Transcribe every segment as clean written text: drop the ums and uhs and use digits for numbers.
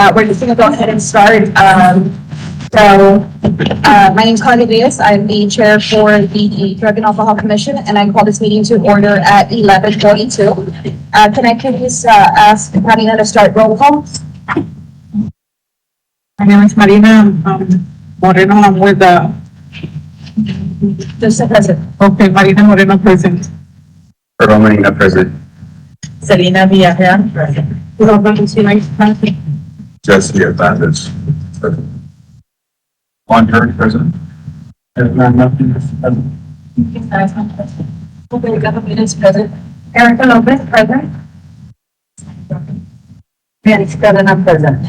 We're just going to go ahead and start. My name is Claudia Diaz. I'm the chair for the Drug and Alcohol Commission, and I call this meeting to order at 11:42. Can I please ask Marina to start roll call? My name is Marina Moreno. I'm with the. Just the president. Okay, Marina Moreno present. Earl Medina present. Selena Villarreal present. Jesse Hernandez present. Juan Hurd present. Is present. Erica Lopez present. Mary Scarlett present.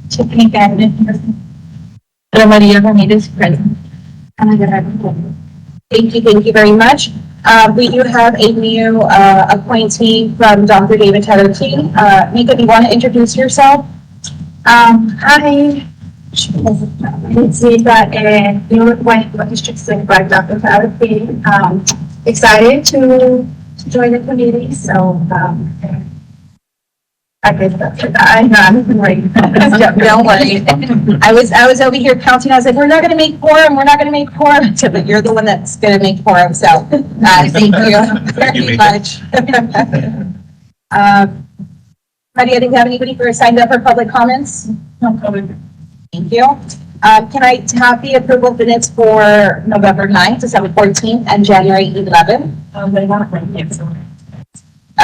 Tiffany Gagnon present. Maria Ramirez present. Thank you very much. We do have a new appointee from Dr. David Taylor team. Mika, do you want to introduce yourself? Hi. It's Mika, and new appointment District Supervisor Dr. Taylor team. Excited to join the committee. So I guess that's it. I'm great. Don't worry. I was over here counting. I was like, we're not going to make quorum. We're not going to make quorum. But you're the one that's going to make quorum. So thank you very much. Maria, do you have anybody who signed up for public comments? No comment. Thank you. Can I have the approval of minutes for November 9th, December 14th, and January 11th?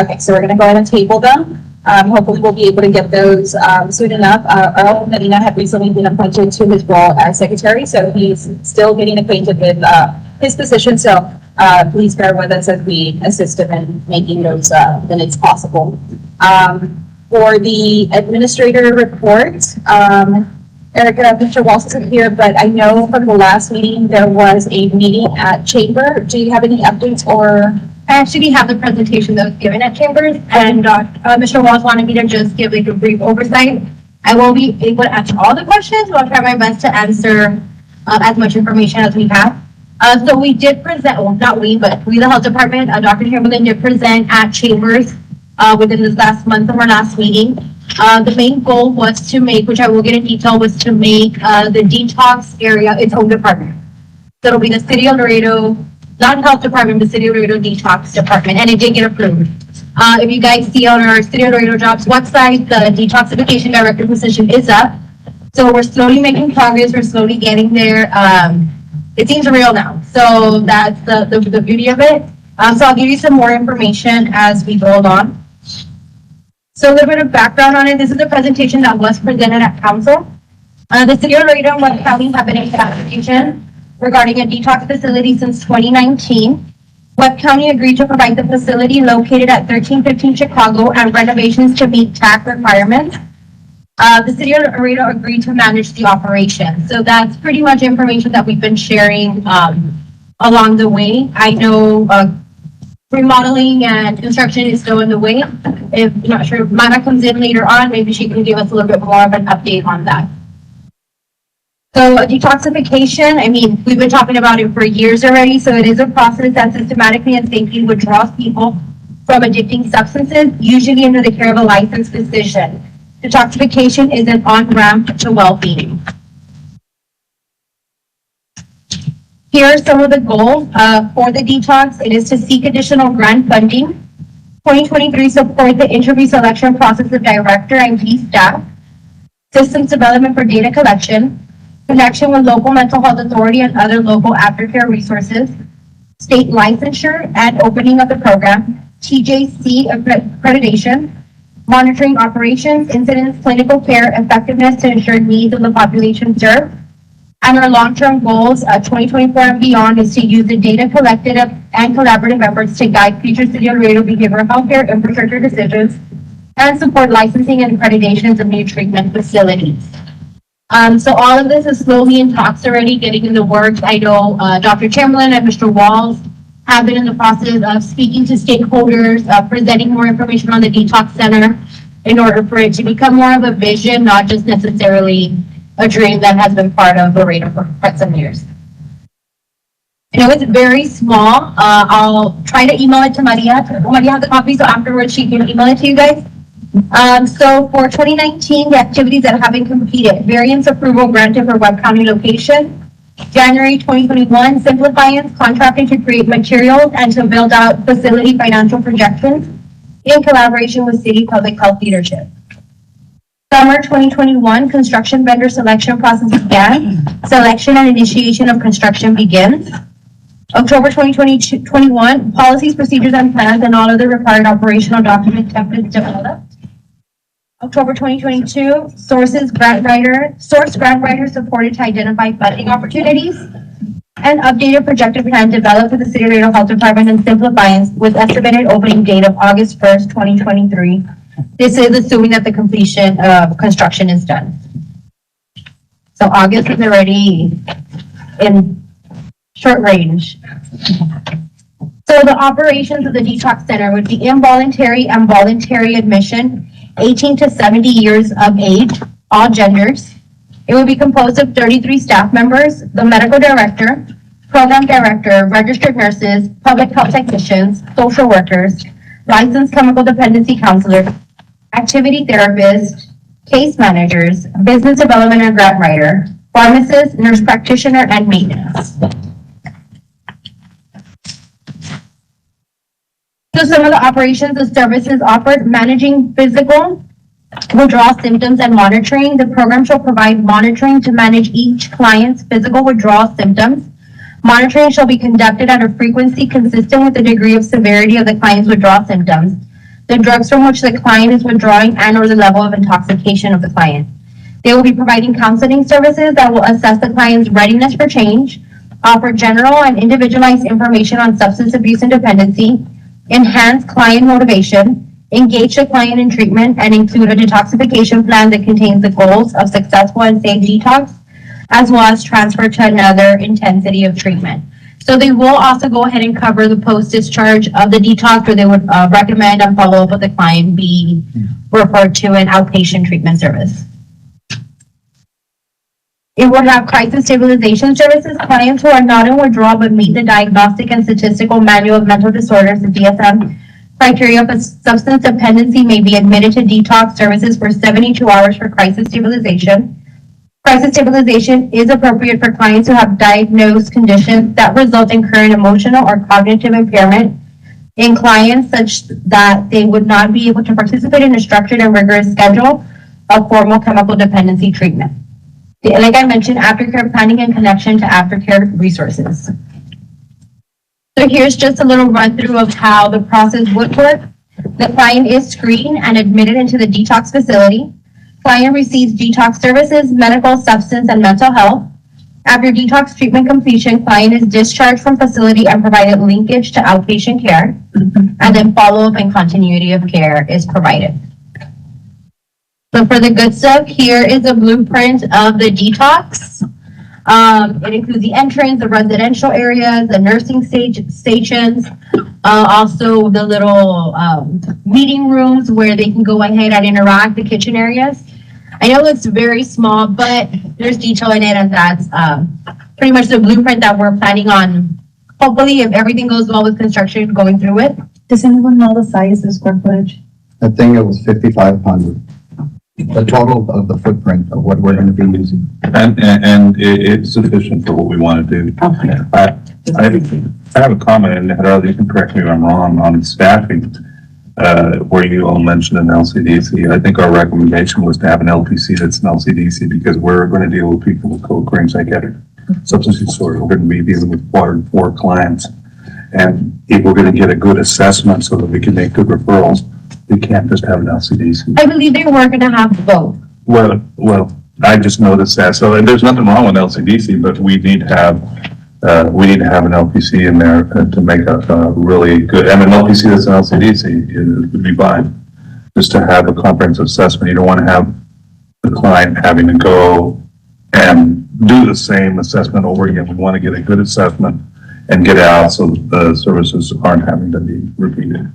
Okay, so we're going to go ahead and table them. Hopefully we'll be able to get those soon enough. Earl Medina had recently been appointed to his role as secretary, so he's still getting acquainted with his position. So please bear with us as we assist him in making those minutes possible. For the administrator report, Erica, Mr. Walsh isn't here, but I know from the last meeting there was a meeting at Chamber. Do you have any updates or? I actually have the presentation that was given at Chambers, and Mr. Walsh wanted me to just give like a brief oversight. I won't be able to answer all the questions, but I'll try my best to answer as much information as we have. So we did present, well, not we, but we, the health department, Dr. Chamberlain did present at Chambers within this last month of our last meeting. The main goal was to make, which I will get in detail, was to make the detox area its own department. So it'll be the City of Laredo, not health department, but City of Laredo detox department, and it did get approved. If you guys see on our City of Laredo jobs website, the detoxification director position is up. So we're slowly making progress. We're slowly getting there. It seems real now. So that's the beauty of it. So I'll give you some more information as we go along. So a little bit of background on it. This is a presentation that was presented at council. The City of Laredo and Webb County have been in application regarding a detox facility since 2019. Webb County agreed to provide the facility located at 1315 Chicago and renovations to meet TAC requirements. The City of Laredo agreed to manage the operation. So that's pretty much information that we've been sharing along the way. I know remodeling and construction is still in the way. If I'm not sure if Mana comes in later on, maybe she can give us a little bit more of an update on that. So detoxification, I mean, we've been talking about it for years already. So it is a process that systematically and safely withdraws people from addicting substances, usually under the care of a licensed physician. Detoxification is an on-ramp to well-being. Here are some of the goals for the detox. It is to seek additional grant funding. 2023 support the interview selection process of director and key staff. Systems development for data collection. Connection with local mental health authority and other local aftercare resources. State licensure and opening of the program. TJC accreditation. Monitoring operations, incidents, clinical care, effectiveness to ensure needs of the population served. And our long-term goals, 2024 and beyond, is to use the data collected and collaborative efforts to guide future City of Laredo behavioral healthcare infrastructure decisions and support licensing and accreditations of new treatment facilities. So all of this is slowly in talks already, getting in the works. I know Dr. Chamberlain and Mr. Walls have been in the process of speaking to stakeholders, presenting more information on the detox center in order for it to become more of a vision, not just necessarily a dream that has been part of Laredo for quite some years. I know it's very small. I'll try to email it to Maria. Maria has a copy, so afterwards she can email it to you guys. So for 2019, the activities that have been completed, variance approval granted for Webb County location. January 2021, simplifying contracting to create materials and to build out facility financial projections in collaboration with city public health leadership. Summer 2021, construction vendor selection process began. Selection and initiation of construction begins. October 2021, policies, procedures, and plans and all other required operational document templates developed. October 2022, source grant writer supported to identify funding opportunities and updated projected plan developed with the City of Laredo Health Department and simplifying with estimated opening date of August 1st, 2023. This is assuming that the completion of construction is done. So August is already in short range. So the operations of the detox center would be involuntary and voluntary admission, 18 to 70 years of age, all genders. It will be composed of 33 staff members, the medical director, program director, registered nurses, public health technicians, social workers, licensed chemical dependency counselors, activity therapists, case managers, business development and grant writer, pharmacist, nurse practitioner, and maintenance. So some of the operations, the services offered, managing physical withdrawal symptoms and monitoring. The program shall provide monitoring to manage each client's physical withdrawal symptoms. Monitoring shall be conducted at a frequency consistent with the degree of severity of the client's withdrawal symptoms, the drugs from which the client is withdrawing, and or the level of intoxication of the client. They will be providing counseling services that will assess the client's readiness for change, offer general and individualized information on substance abuse and dependency, enhance client motivation, engage the client in treatment, and include a detoxification plan that contains the goals of successful and safe detox, as well as transfer to another intensity of treatment. So they will also go ahead and cover the post-discharge of the detox, or they would recommend and follow up with the client be referred to an outpatient treatment service. It would have crisis stabilization services. Clients who are not in withdrawal but meet the Diagnostic and Statistical Manual of Mental Disorders, the DSM, criteria for substance dependency may be admitted to detox services for 72 hours for crisis stabilization. Crisis stabilization is appropriate for clients who have diagnosed conditions that result in current emotional or cognitive impairment in clients such that they would not be able to participate in a structured and rigorous schedule of formal chemical dependency treatment. Like I mentioned, aftercare planning in connection to aftercare resources. So here's just a little run through of how the process would work. The client is screened and admitted into the detox facility. Client receives detox services, medical, substance, and mental health. After detox treatment completion, client is discharged from facility and provided linkage to outpatient care, and then follow-up and continuity of care is provided. So for the good stuff, here is a blueprint of the detox. It includes the entrance, the residential areas, the nursing stations, also the little meeting rooms where they can go ahead and interact, the kitchen areas. I know it's very small, but there's detail in it, and that's pretty much the blueprint that we're planning on. Hopefully, if everything goes well with construction going through it. Does anyone know the size of the square footage? I think it was 5,500. The total of the footprint of what we're going to be using. And it's sufficient for what we want to do. Okay. I have a comment, and Heather, you can correct me if I'm wrong, on staffing, where you all mentioned an LCDC. I think our recommendation was to have an LPC that's an LCDC because we're going to deal with people with co-occurring psychiatric substance disorder. We're going to be dealing with 4 clients. And if we're going to get a good assessment so that we can make good referrals, we can't just have an LCDC. I believe they were going to have both. Well, I just noticed that. So there's nothing wrong with LCDC, but we need to have an LPC in there to make a really good, and an LPC that's an LCDC would be fine. Just to have a comprehensive assessment. You don't want to have the client having to go and do the same assessment over again. We want to get a good assessment and get out so the services aren't having to be repeated.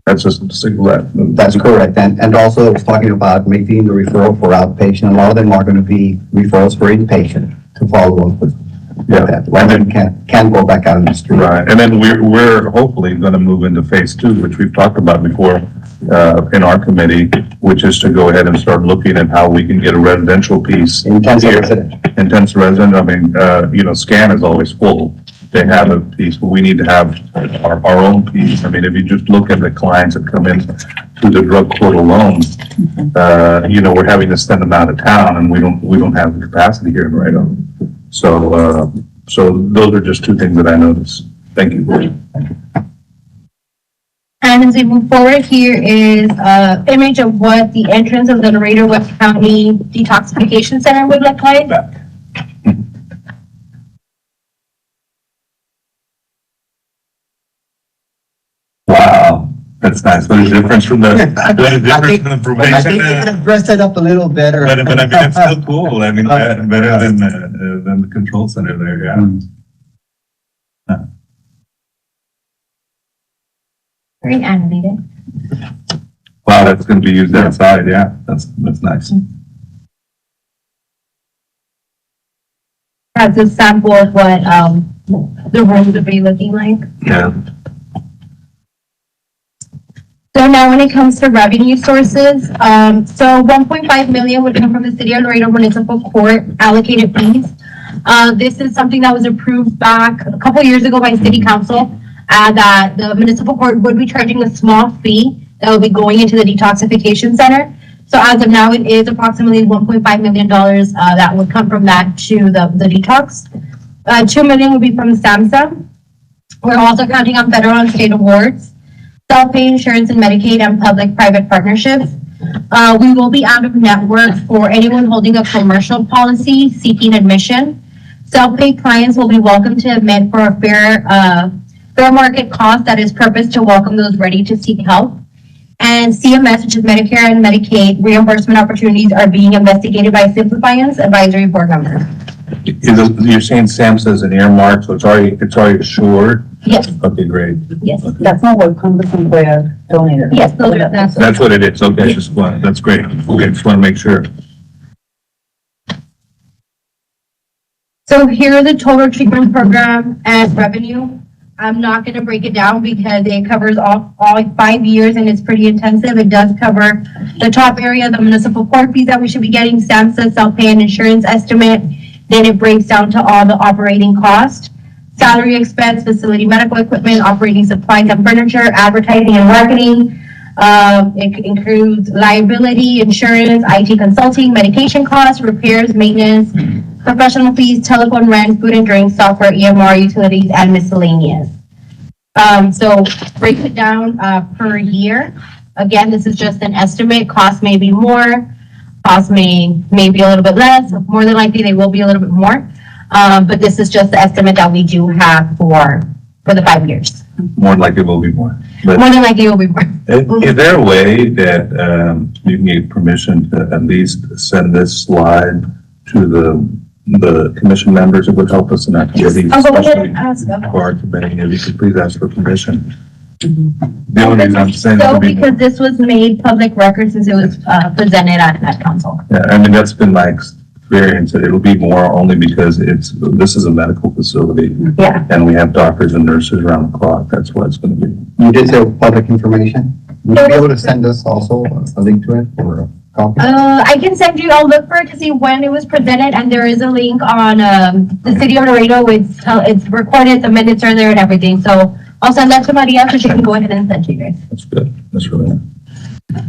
That's just a single that. That's correct. And also I was talking about making the referral for outpatient. A lot of them are going to be referrals for inpatient to follow up with that. And then can't go back out in the street. Right. And then we're hopefully going to move into phase 2, which we've talked about before, in our committee, which is to go ahead and start looking at how we can get a residential piece. Intensive here. residential. Intense resident, I mean, SCAN is always full. They have a piece, but we need to have our own piece. I mean, if you just look at the clients that come in through the drug court alone, we're having to send them out of town and we don't have the capacity here in Laredo. So those are just two things that I noticed. Thank you. And as we move forward, here is an image of what the entrance of the Laredo West County Detoxification Center would look like. Wow, that's nice. What a difference from the, what a I difference think, from the I probation. think they could have dressed it up a little better. But I mean, it's still cool. I mean, better than the control center there, yeah. Very animated. Wow, that's gonna be used outside, yeah. That's nice. Has a sample of what the rooms would be looking like. Yeah. So now when it comes to revenue sources, so 1.5 million would come from the City of Laredo Municipal Court allocated fees. This is something that was approved back a couple years ago by City Council, that the municipal court would be charging a small fee that will be going into the detoxification center. So as of now, it is approximately $1.5 million that would come from that to the detox. 2 million would be from SAMHSA. We're also counting on federal and state awards, self-pay insurance and Medicaid, and public-private partnerships. We will be out of network for anyone holding a commercial policy seeking admission. Self-pay clients will be welcome to admit for a fair market cost that is purposed to welcome those ready to seek help. And CMS, which is Medicare and Medicaid reimbursement opportunities, are being investigated by Simplifyance Advisory Board members. You're saying SAMHSA is an earmark, so it's already assured? Yes, Okay, great. yes, That's not what Congressman Boyer donated. yes, those are, That's what it is. Okay, that's great. Okay, just want to make sure. So here are the total treatment program and revenue. I'm not going to break it down because it covers all 5 years and it's pretty intensive. It does cover the top area, the municipal court fees that we should be getting, SAMHSA, self-pay and insurance estimate. Then it breaks down to all the operating cost, salary expense, facility medical equipment, operating supplies and furniture, advertising and marketing. It includes liability, insurance, IT consulting, medication costs, repairs, maintenance, professional fees, telephone rent, food and drink, software, EMR, utilities, and miscellaneous. So break it down per year. Again, this is just an estimate. Cost may be more, cost may be a little bit less. More than likely, they will be a little bit more. But this is just the estimate that we do have for the 5 years. More likely will be more. But More than likely, it will be more. is there a way that you can get permission to at least send this slide to the commission members? It would help us in that committee. I'll go ahead especially and ask them. for our committee. If you could please ask for permission. The only reason I'm saying So that because this was made public record since it was presented at council. yeah, I mean, that's been my experience. It'll be more only because this is a medical facility Yeah. and we have doctors and nurses around the clock. That's what it's going to be. You did say public information. Would you be able to send us also a link to it or a copy? I can send you, I'll look for it to see when it was presented, and there is a link on the City of Laredo. It's recorded, the minutes are there and everything. So I'll send that to Maria so she can go ahead and send to you guys. That's good. That's really nice.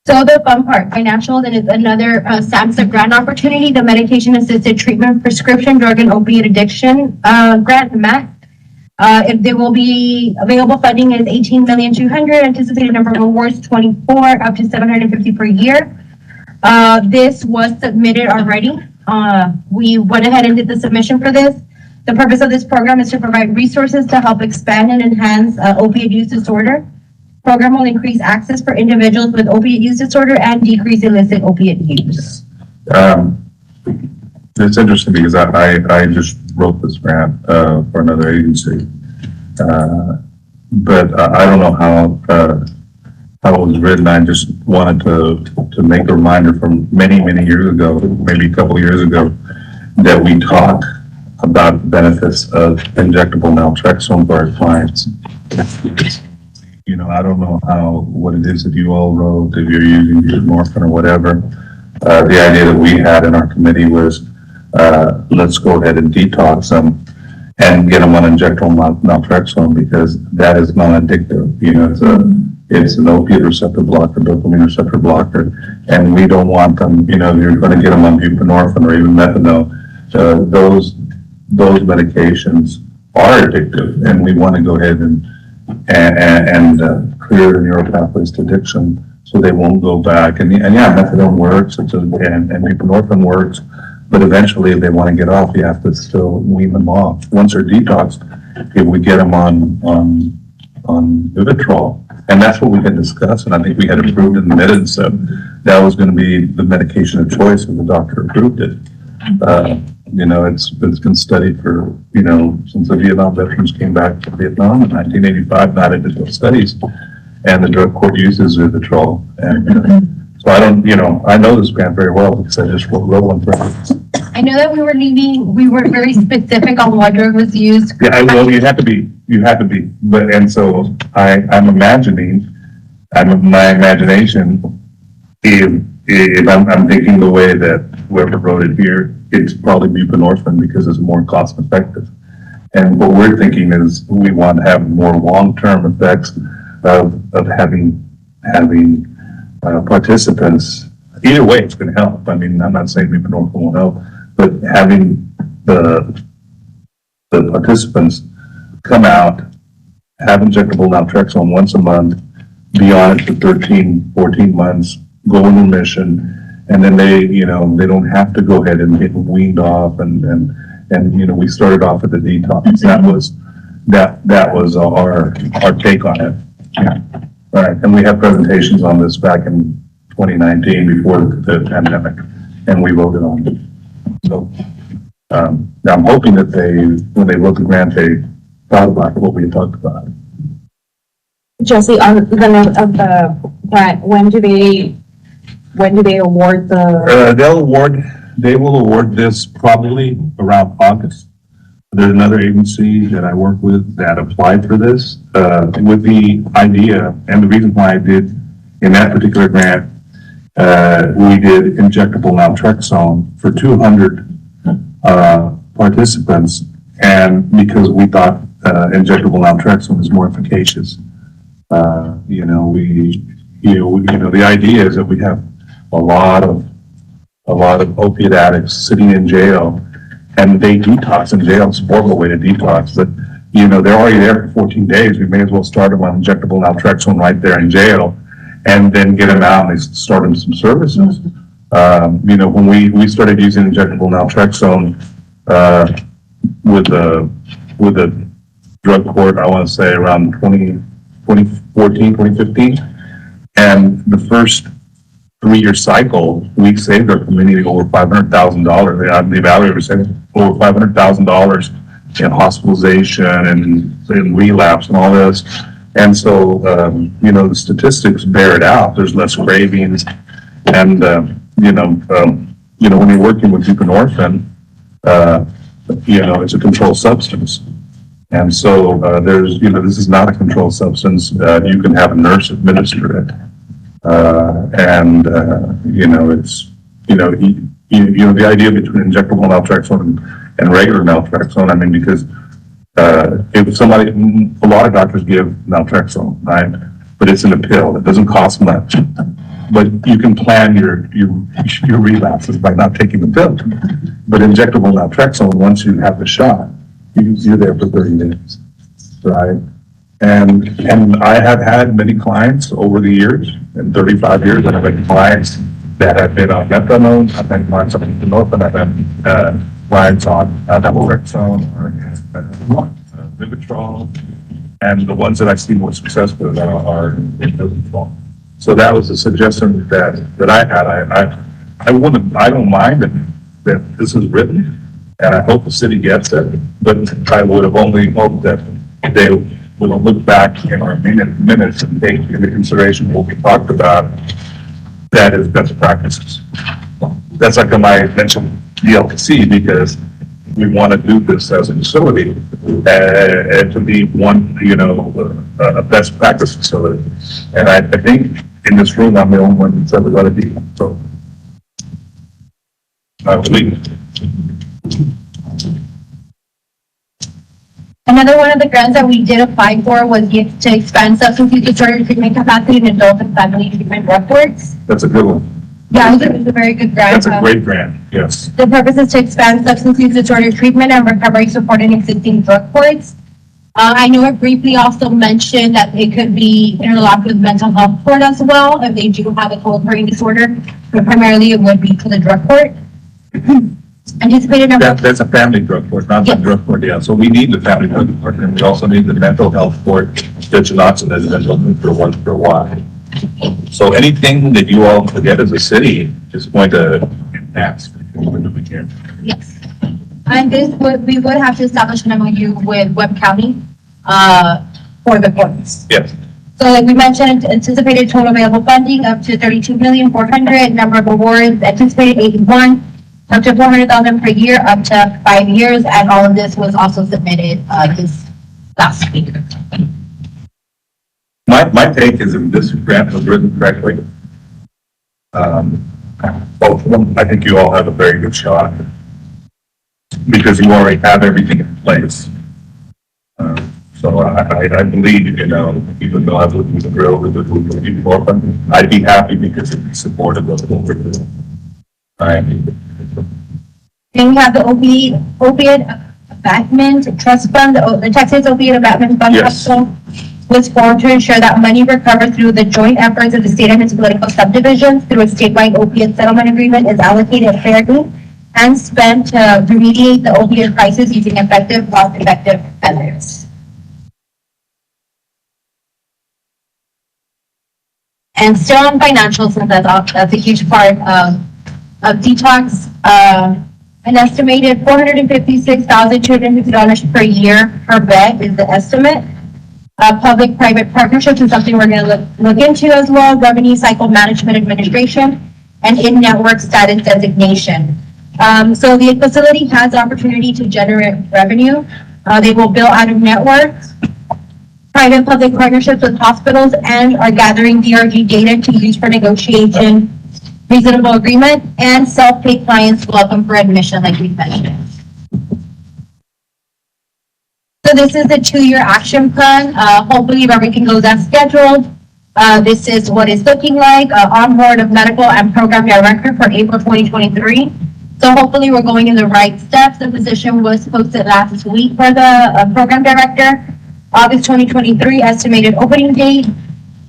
So the fun part, financial, then is another SAMHSA grant opportunity, the Medication Assisted Treatment Prescription Drug and Opiate Addiction Grant, MAT. If there will be available funding is 18,200,000, anticipated number of awards 24, up to 750 per year. This was submitted already. We went ahead and did the submission for this. The purpose of this program is to provide resources to help expand and enhance opiate use disorder. Program will increase access for individuals with opiate use disorder and decrease illicit opiate use. It's interesting because I just wrote this grant for another agency. But I don't know how it was written. I just wanted to make a reminder from many years ago, maybe a couple of years ago, that we talk about the benefits of injectable naltrexone for our clients. I don't know what it is that you all wrote, if you're using buprenorphine or whatever. The idea that we had in our committee was, let's go ahead and detox them and get them on injectable naltrexone because that is non-addictive. It's an opiate receptor blocker, dopamine receptor blocker, and we don't want them, if you're going to get them on buprenorphine or even methadone, those medications are addictive, and we want to go ahead and clear the neural pathways to addiction so they won't go back. And yeah, methadone works, and buprenorphine works, but eventually if they want to get off, you have to still wean them off. Once they're detoxed, if we get them on Vivitrol, and that's what we had discussed, and I think we had approved in the minutes that that was going to be the medication of choice if the doctor approved it. It's been studied for, since the Vietnam veterans came back from Vietnam in 1985, not into those studies, and the drug court uses Vivitrol. And so I know this grant very well because I just wrote one for it. I know that we were very specific on what drug was used. Yeah, well, you have to be, but, and so I'm imagining, my imagination, if I'm thinking the way that whoever wrote it here, it's probably buprenorphine because it's more cost effective. And what we're thinking is we want to have more long-term effects of having participants. Either way, it's going to help. I mean, I'm not saying buprenorphine won't help, but having the participants come out, have injectable naltrexone once a month, be on it for 13, 14 months, go in remission, and then they don't have to go ahead and get weaned off, and we started off with the detox. That was our take on it. Yeah. All right, and we had presentations on this back in 2019 before the pandemic, and we voted on it. So now I'm hoping that when they wrote the grant, they thought about what we had talked about. Jesse, on the note of the grant, when do they award the? They will award this probably around August. There's another agency that I work with that applied for this with the idea, and the reason why I did in that particular grant, we did injectable naltrexone for 200 participants, and because we thought injectable naltrexone is more efficacious. The idea is that we have a lot of opiate addicts sitting in jail, and they detox in jail. It's a horrible way to detox, but they're already there for 14 days. We may as well start them on injectable naltrexone right there in jail, and then get them out and they start them some services. When we started using injectable naltrexone with the drug court, I want to say around 2014, 2015, and the first 3-year cycle, we saved our community over $500,000. The evaluator said over $500,000 in hospitalization and relapse and all this. And so, the statistics bear it out. There's less cravings, and when you're working with buprenorphine, it's a controlled substance. And so this is not a controlled substance. You can have a nurse administer it. The idea between injectable naltrexone and regular naltrexone, I mean, because if a lot of doctors give naltrexone, right? But it's in a pill. It doesn't cost much. But you can plan your relapses by not taking the pill. But injectable naltrexone, once you have the shot, you're there for 30 days, right? And I have had many clients over the years, in 35 years, I've had clients that have been on methadone, I've had clients on buprenorphine, I've had clients on naltrexone or Vivitrol, and the ones that I see more success with are in Vivitrol. So that was a suggestion that I had. I don't mind that this is written, and I hope the city gets it, but I would have only hoped that they will look back in our minutes and take into consideration what we talked about, that is best practices. That's like when I mentioned the LPC, because we want to do this as a facility, and to be one, a best practice facility. And I think in this room, I'm the only one that's ever going to be, so. I believe. Another one of the grants that we did apply for was to expand substance use disorder treatment capacity in adult and family treatment workforce. That's a good one. Yeah, it was a very good grant. That's a great grant, yes. The purpose is to expand substance use disorder treatment and recovery support in existing drug courts. I know it briefly also mentioned that it could be interlocked with mental health court as well, if they do have a co-occurring disorder, but primarily it would be to the drug court. Anticipated number. That's a family drug court, not the Yes. drug court, yeah. So we need the family drug court, and we also need the mental health court that Johnson has been looking for a while. So anything that you all forget as a city is going to enhance when we can. Yes. And we would have to establish an MOU with Webb County, for the courts. Yes. So like we mentioned, anticipated total available funding up to 32,400,000, number of awards anticipated 81, up to 400,000 per year, up to 5 years, and all of this was also submitted, this last week. My take is if this grant was written correctly, well, I think you all have a very good shot because you already have everything in place. So I believe, even though I would be thrilled with the people, I'd be happy because it'd be supportive of what we're doing. Right. Then we have the opiate abatement trust fund, the Texas Opiate Abatement Fund Yes. also was formed to ensure that money recovered through the joint efforts of the state and its political subdivisions through a statewide opiate settlement agreement is allocated fairly and spent to remediate the opiate crisis using effective, cost-effective methods. And still on financials, since that's a huge part of detox, an estimated $456,250 per year per bed is the estimate. Public-private partnerships is something we're going to look into as well. Revenue cycle management administration and in-network status designation. So the facility has the opportunity to generate revenue. They will bill out of networks, private-public partnerships with hospitals, and are gathering DRG data to use for negotiation, reasonable agreement, and self-pay clients welcome for admission, like we mentioned. So this is the 2-year action plan. Hopefully, if everything goes as scheduled, this is what it's looking like. On board of medical and program director for April 2023. So hopefully, we're going in the right steps. The position was posted last week for the program director. August 2023 estimated opening date.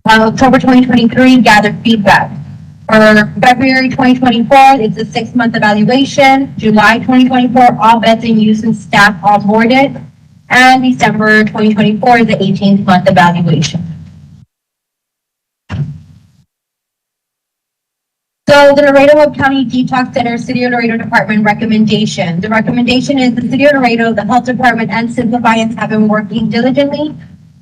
October 2023 gathered feedback. For February 2024, it's a 6-month evaluation. July 2024, all beds in use and staff onboarded. And December 2024 is the 18th month evaluation. So the Laredo Webb County Detox Center City of Laredo Department recommendation. The recommendation is the City of Laredo, the Health Department, and Simplifiance have been working diligently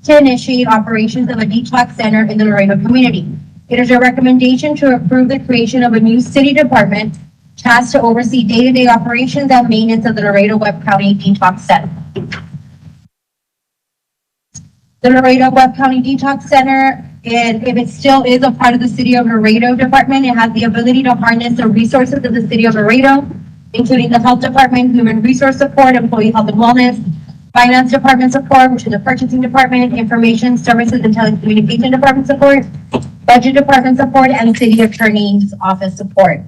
to initiate operations of a detox center in the Laredo community. It is a recommendation to approve the creation of a new city department tasked to oversee day-to-day operations and maintenance of the Laredo Webb County Detox Center. The Laredo Webb County Detox Center, and if it still is a part of the City of Laredo Department, it has the ability to harness the resources of the City of Laredo, including the Health Department, Human Resource Support, Employee Health and Wellness, Finance Department Support, which is the Purchasing Department, Information Services and Telecommunication Department Support, Budget Department Support, and City Attorney's Office Support.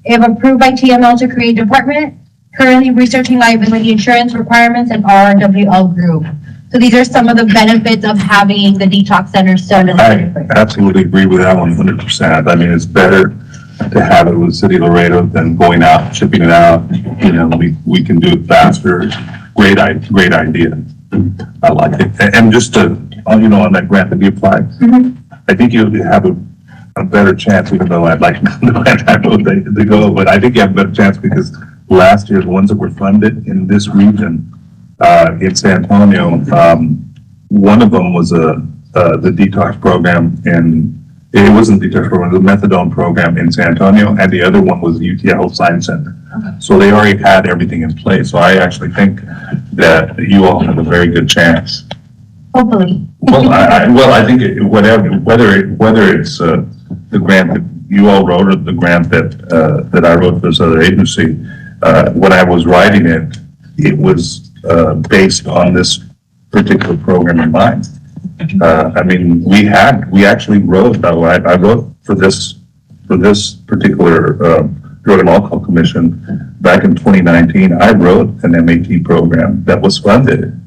If approved by TML to create department, currently researching liability insurance requirements and RWL Group. So these are some of the benefits of having the detox center still in the I city. absolutely agree with that 100%. I mean, it's better to have it with City of Laredo than going out, shipping it out. We can do it faster. Great idea. I like it. And just to, on that grant that you applied, I think you have a better chance, even though I'd like to go, but I think you have a better chance because last year, the ones that were funded in this region, in San Antonio, one of them was the detox program in It wasn't the detox program, it was the methadone program in San Antonio, and the other one was the UT Health Science Center. So they already had everything in place, so I actually think that you all have a very good chance. Hopefully. Well, I think whether it's, the grant that you all wrote or the grant that I wrote for this other agency, when I was writing it, it was, based on this particular program in mind. I mean, we actually wrote, I wrote for this particular, Drug and Alcohol Commission back in 2019. I wrote an MAT program that was funded,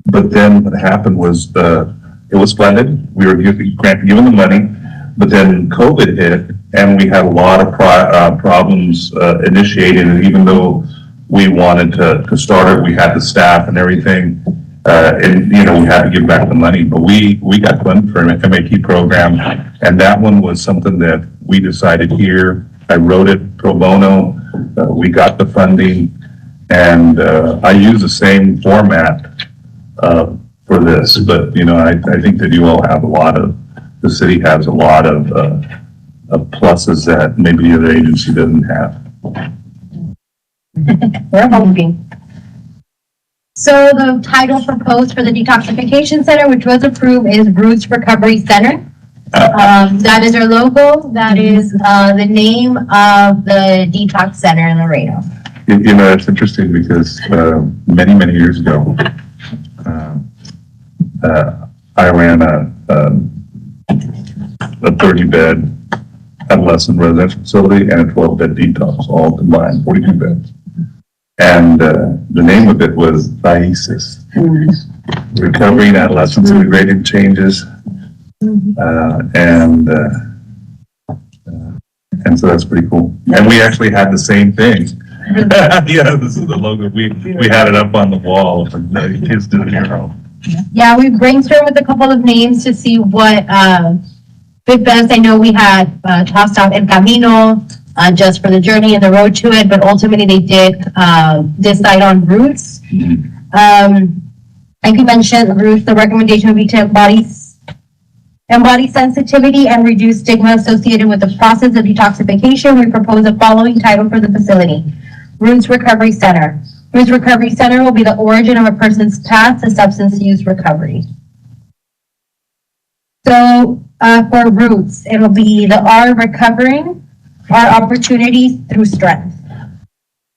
but then what happened was, it was funded, we were given the money, but then COVID hit and we had a lot of problems, initiating it, even though we wanted to start it, we had the staff and everything. And, you know, we had to give back the money, but we got funded for an MAT program. And that one was something that we decided here. I wrote it pro bono. We got the funding, and I use the same format for this. But, you know, I think that you all have the city has a lot of pluses that maybe the other agency doesn't have. We're hoping. So the title proposed for the detoxification center, which was approved, is Roots Recovery Center. That is our logo. That is the name of the detox center in Laredo. You know, it's interesting because many years ago, I ran a 30-bed adolescent residential facility and a 12-bed detox, all combined, 42 beds. And the name of it was IESIS, Recovering Adolescents Integrating Changes. And so that's pretty cool. And we actually had the same thing. Yeah, this is the logo. We had it up on the wall for the kids to the hero. Yeah, we brainstormed with a couple of names to see what fit best. I know we had tossed out El Camino, just for the journey and the road to it, but ultimately they did decide on Roots. Like you mentioned, Roots, the recommendation would be to embody sensitivity and reduce stigma associated with the process of detoxification. We propose the following title for the facility: Roots Recovery Center. Roots Recovery Center will be the origin of a person's path to substance use recovery. So for Roots, it'll be the R, recovering, our opportunities through strength.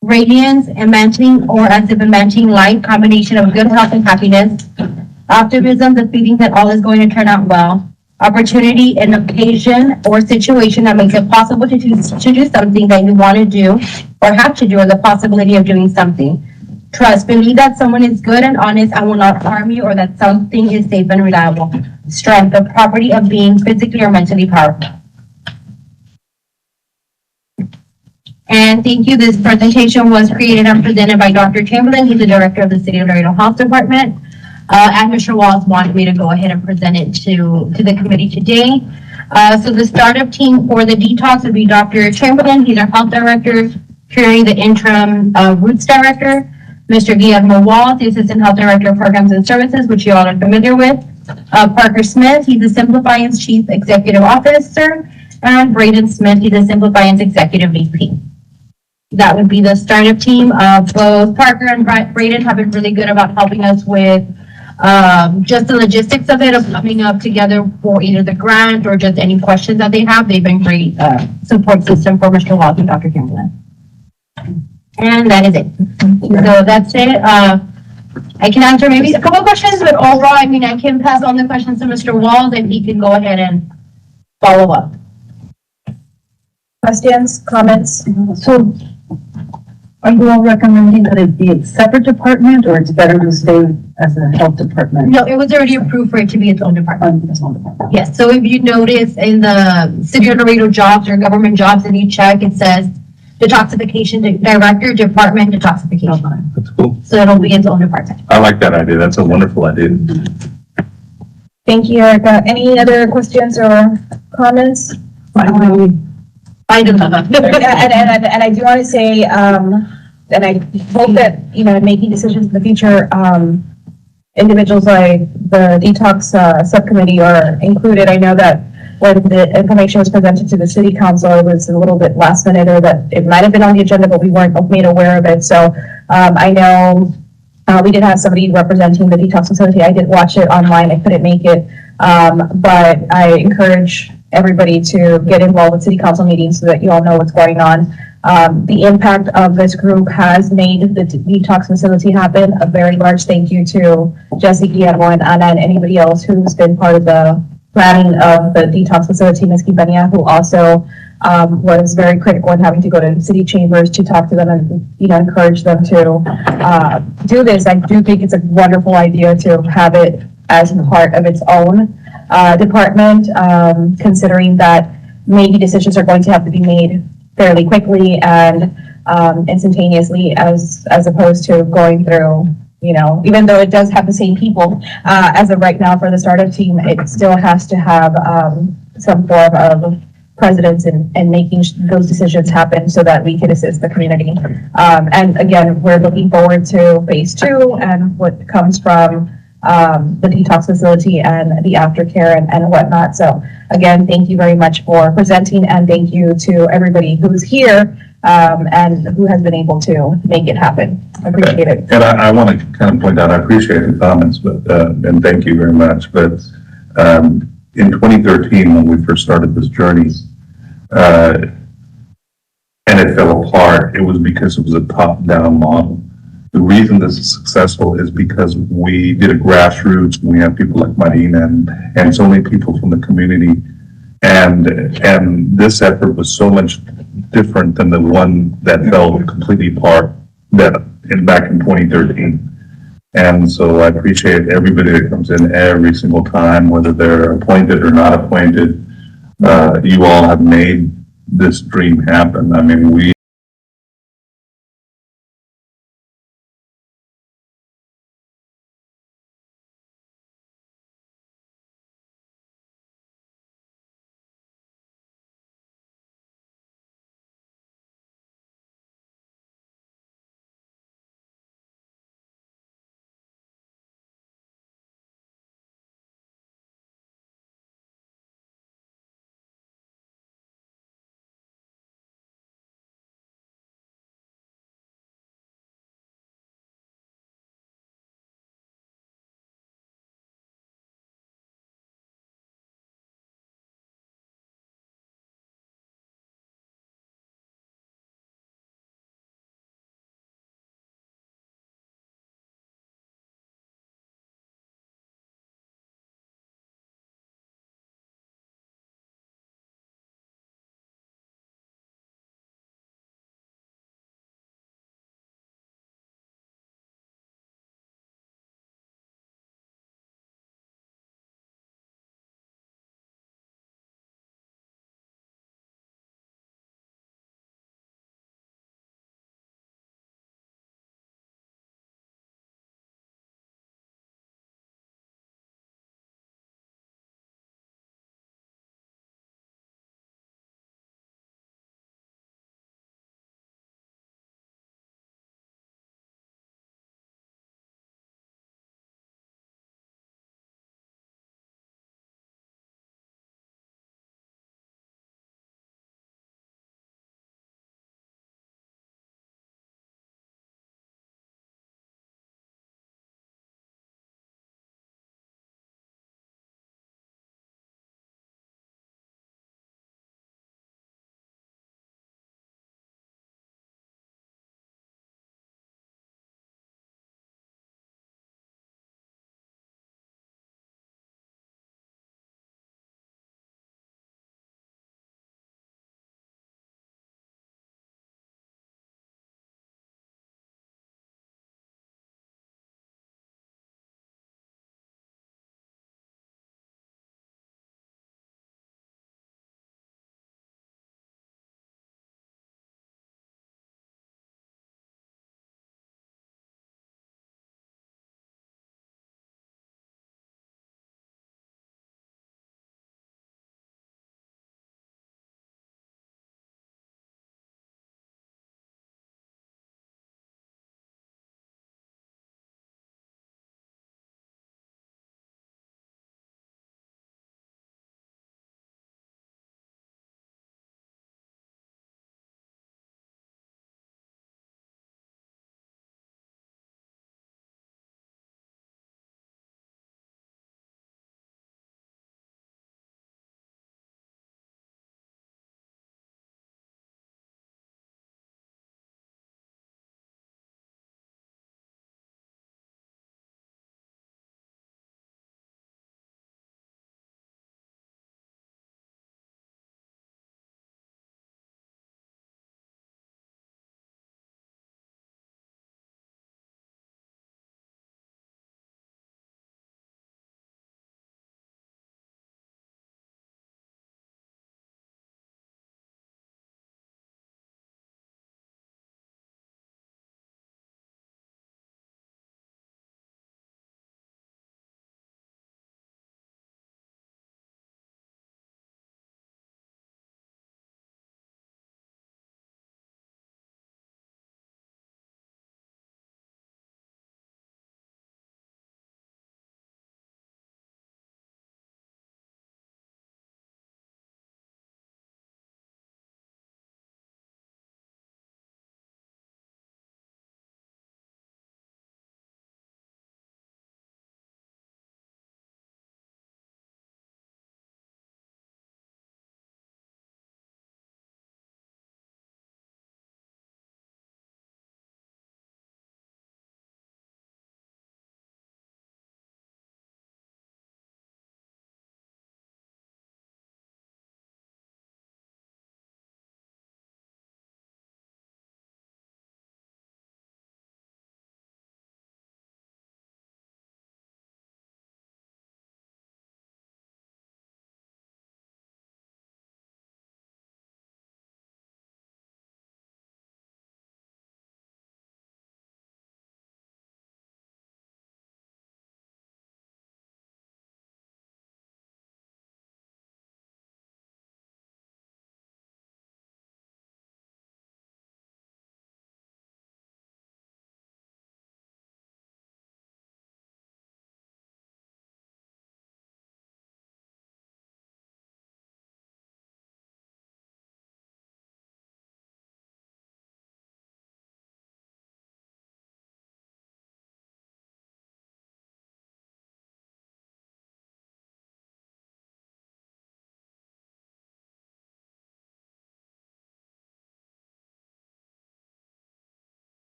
Radiance, emanting, or as if emanting light, combination of good health and happiness. Optimism, the feeling that all is going to turn out well. Opportunity, an occasion or situation that makes it possible to do something that you want to do or have to do, or the possibility of doing something. Trust, believe that someone is good and honest and will not harm you, or that something is safe and reliable. Strength, the property of being physically or mentally powerful. And thank you. This presentation was created and presented by Dr. Chamberlain. He's the director of the City of Laredo Health Department. And Mr. Walls wanted me to go ahead and present it to the committee today. So the startup team for the detox would be Dr. Chamberlain. He's our health director, currently the interim Roots director. Mr. Guillermo Walls, the assistant health director of programs and services, which you all are familiar with. Parker Smith, he's the Simplifiance chief executive officer. And Braden Smith, he's the Simplifiance executive VP. That would be the startup team. Both Parker and Braden have been really good about helping us with just the logistics of it, of coming up together for either the grant or just any questions that they have. They've been great support system for Mr. Walls and Dr. Chamberlain. And that is it. So that's it. I can answer maybe a couple of questions, but overall, I mean, I can pass on the questions to Mr. Walls and he can go ahead and follow up. Questions, comments? So are you all recommending that it be a separate department, or it's better to stay as a health department? No, it was already approved for it to be its own department. Its own department. Yes, so if you notice in the City of Laredo jobs or government jobs, and you check, it says detoxification director, department detoxification. Okay. That's cool. So it'll be its own department. I like that idea. That's a wonderful idea. Thank you, Erica. Any other questions or comments? I don't know. And I do want to say, and I hope that, you know, in making decisions in the future, individuals like the detox subcommittee are included. I know that when the information was presented to the city council, it was a little bit last minute, or that it might have been on the agenda, but we weren't made aware of it. So I know we did have somebody representing the detox facility. I did watch it online. I couldn't make it. But I encourage everybody to get involved with city council meetings so that you all know what's going on. The impact of this group has made the detox facility happen. A very large thank you to Jesse Guillermo and Anna and anybody else who's been part of the planning of the detox facility, Ms. Quintana, who also was very critical in having to go to city chambers to talk to them and, encourage them to do this. I do think it's a wonderful idea to have it as part of its own department, considering that maybe decisions are going to have to be made fairly quickly and instantaneously, as opposed to going through, even though it does have the same people as of right now for the startup team, it still has to have some form of precedence in making those decisions happen so that we can assist the community. And again, we're looking forward to phase 2 and what comes from the detox facility and the aftercare and whatnot. So again, thank you very much for presenting, and thank you to everybody who's here and who has been able to make it happen. I appreciate it. And I want to kind of point out, I appreciate the comments, but, and thank you very much, but in 2013, when we first started this journey, and it fell apart, it was because it was a top-down model. The reason this is successful is because we did a grassroots, we have people like Marina and so many people from the community. And this effort was so much different than the one that fell completely apart back in 2013. And so I appreciate everybody that comes in every single time, whether they're appointed or not appointed. You all have made this dream happen. I mean,